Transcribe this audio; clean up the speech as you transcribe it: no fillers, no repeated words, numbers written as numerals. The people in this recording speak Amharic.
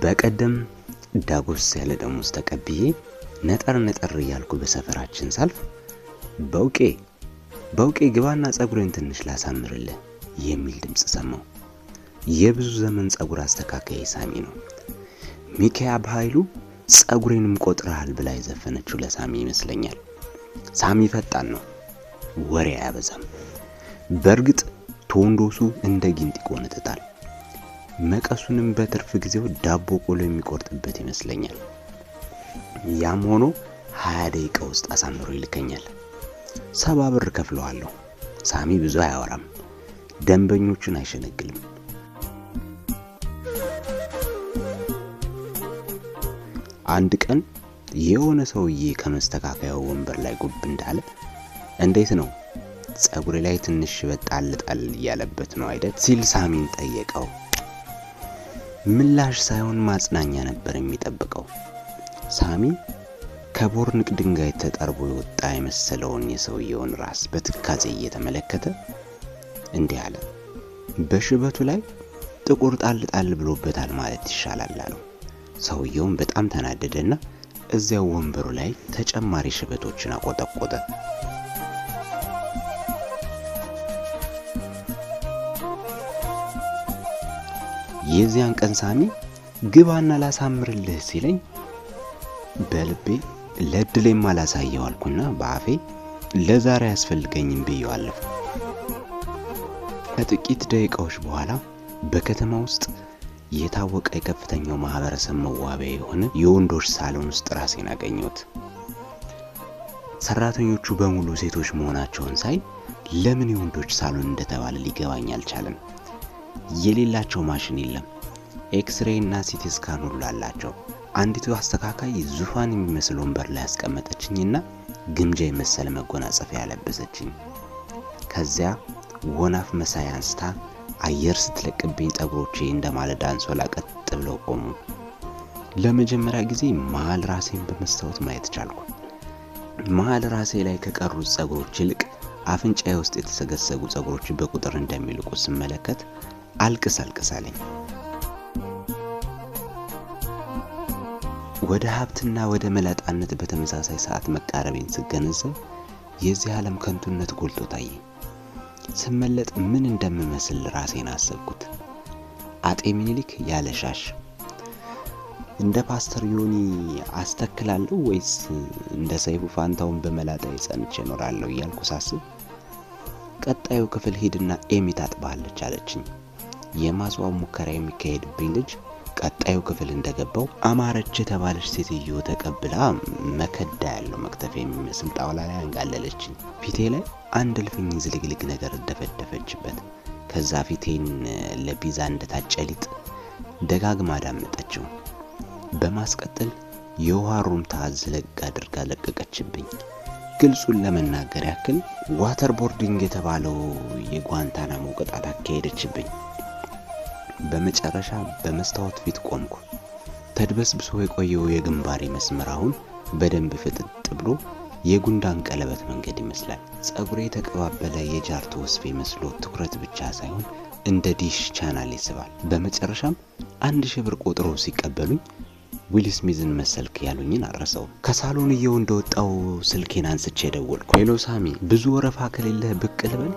በቀደም ዳጎስ ያለ ደሞዝ ተቀብዬ ነጠር እያልኩ በሰፈራችን ሳልፍ በውቄ ግባና ጸጉሬን ትንሽ ላሳምርልህ የሚል ድምጽ ሰማሁ። የብዙ ዘመን ጸጉር አስተካካይ ሳሚ ነው። ሚካያ በኃይሉ ጸጉሬንም ቆጥረሃል ብላ የዘፈነችው ለሳሚ ይመስለኛል። ሳሚ ፈጣን ነው፣ ወሬ አያበዛም። በርግጥ ቶንዶሱ እንደ ጊንጥ ይቆነጥጣል። መቀሱንም በትርፍ ጊዜው ዳቦ ቆሎ የሚቆርጥበት ይመስለኛል። ያም ሆኖ 20 ደቂቃ ውስጥ አሳምሮ ይልከኛል። 70 ብር ከፍለዋለሁ። ሳሚ ብዙ አያወራም፣ ደንበኞቹን አይሸነግልም። አንድ ቀን የሆነ ሰውዬ ከመስተካከያው ወንበር ላይ ጉብ እንዳለ እንዴት ነው ጸጉሬ ላይ ትንሽ በጣል ያለበት ነው አይደል ሲል ሳሚን ጠየቀው። ምላሽ ሳይሆን ማጽናኛ ነበር የሚጠብቀው። ሳሚ ከቦርንቅ ድንጋይ ተጠርቦ የወጣ የመሰለውን የሰውየውን ራስ በትካዜ እየተመለከተ እንዲህ አለ። በሽበቱ ላይ ጥቁር ጣል ብሎበታል ማለት ይሻላል አለው። ሰውየውን በጣም ተናደደና እዚያው ወንበሩ ላይ ተጨማሪ ሽበቶችን አቆጠቆጠ። የዚያን ቀን ሳሚ ግባና ላሳምርልህ ሲለኝ በልቤ ለድሌም አላሳየው አልኩና በአፌ ለዛሬ ያስፈልገኝም ብየዋለሁ። ከጥቂት ደቂቃዎች በኋላ በከተማ ውስጥ የታወቀ የከፍተኛው ማህበረሰብ መዋቢያ የሆነ የወንዶች ሳሎን ውስጥ ራሴን አገኘሁት። ሰራተኞቹ በሙሉ ሴቶች መሆናቸውን ሳይ ለምን የወንዶች ሳሎን እንደተባለ ሊገባኝ አልቻለም። የሌላቸው ማሽን የለም። ኤክስሬይ እና ሲቲ ስካን ሁሉ አላቸው። አንዲቱ አስተካካይ ዙፋን የሚመስል ወንበር ላይ አስቀመጠችኝና ግምጃ የመሰለ መጎናጸፊያ ያለበሰችኝ። ከዚያ ወናፍ መሳይ አንስታ አየር ስትለቅብኝ ጠጉሮቼ እንደማለዳ አንሶላ ቀጥ ብለው ቆሙ። ለመጀመሪያ ጊዜ መሃል ራሴን በመስታወት ማየት ቻልኩ። መሃል ራሴ ላይ ከቀሩት ጸጉሮች ይልቅ አፍንጫዬ ውስጥ የተሰገሰጉ ጸጉሮች በቁጥር እንደሚልቁ ስመለከት አልቅሳለኝ። ወደ ሀብትና ወደ መላጣነት በተመሳሳይ ሰዓት መቃረቤን ስገነዘብ የዚህ ዓለም ከንቱነት ጎልቶ ታየኝ። ስመለጥ ምን እንደምመስል ራሴን አሰብኩት። አጤ ምኒልክ ያለሻሽ እንደ ፓስተር ዮኒ አስተክላለሁ ወይስ እንደ ሰይፉ ፋንታውን በመላጣ ጸንቼ እኖራለሁ እያልኩ ሳስብ ቀጣዩ ክፍል ሄድና ኤሚ ታጥባለች አለችኝ። የማስዋብ ሙከራ የሚካሄድብኝ ልጅ ቀጣዩ ክፍል እንደገባው አማረች የተባለች ሴትዮ ተቀብላ መከዳ ያለው መክተፍ የሚመስል ጣውላ ላይ አንጋለለችኝ። ፊቴ ላይ አንድ ልፍኝ ዝልግልግ ነገር ደፈደፈችበት። ከዛ ፊቴን ለፒዛ እንደታጨሊጥ ደጋግማ ዳመጠችው። በማስቀጠል የውሃ ሩምታ ዝለግ አድርጋ ለቀቀችብኝ። ግልጹን ለመናገር ያክል ዋተር ቦርዲንግ የተባለው የጓንታናሞ ቅጣት አካሄደችብኝ። በመጨረሻ በመስታወት ፊት ቆምኩ። ተድበስብሶ የቆየው የግንባሬ መስመር አሁን በደንብ ፍጥጥ ብሎ የጉንዳን ቀለበት መንገድ ይመስላል። ጸጉሬ ተቀባበለ የጃርት ወስፌ መስሎ ትኩረት ብቻ ሳይሆን እንደ ዲሽ ቻናል ይስባል። በመጨረሻም 1000 ብር ቆጥሮ ሲቀበሉኝ ዊል ስሚዝን መሰልክ ያሉኝን አረሰው። ከሳሎን እንደወጣው ስልኬን አንስቼ ደወልኩ። ሄሎ ሳሚ፣ ብዙ ወረፋ ከሌለ ብቅ ልበል?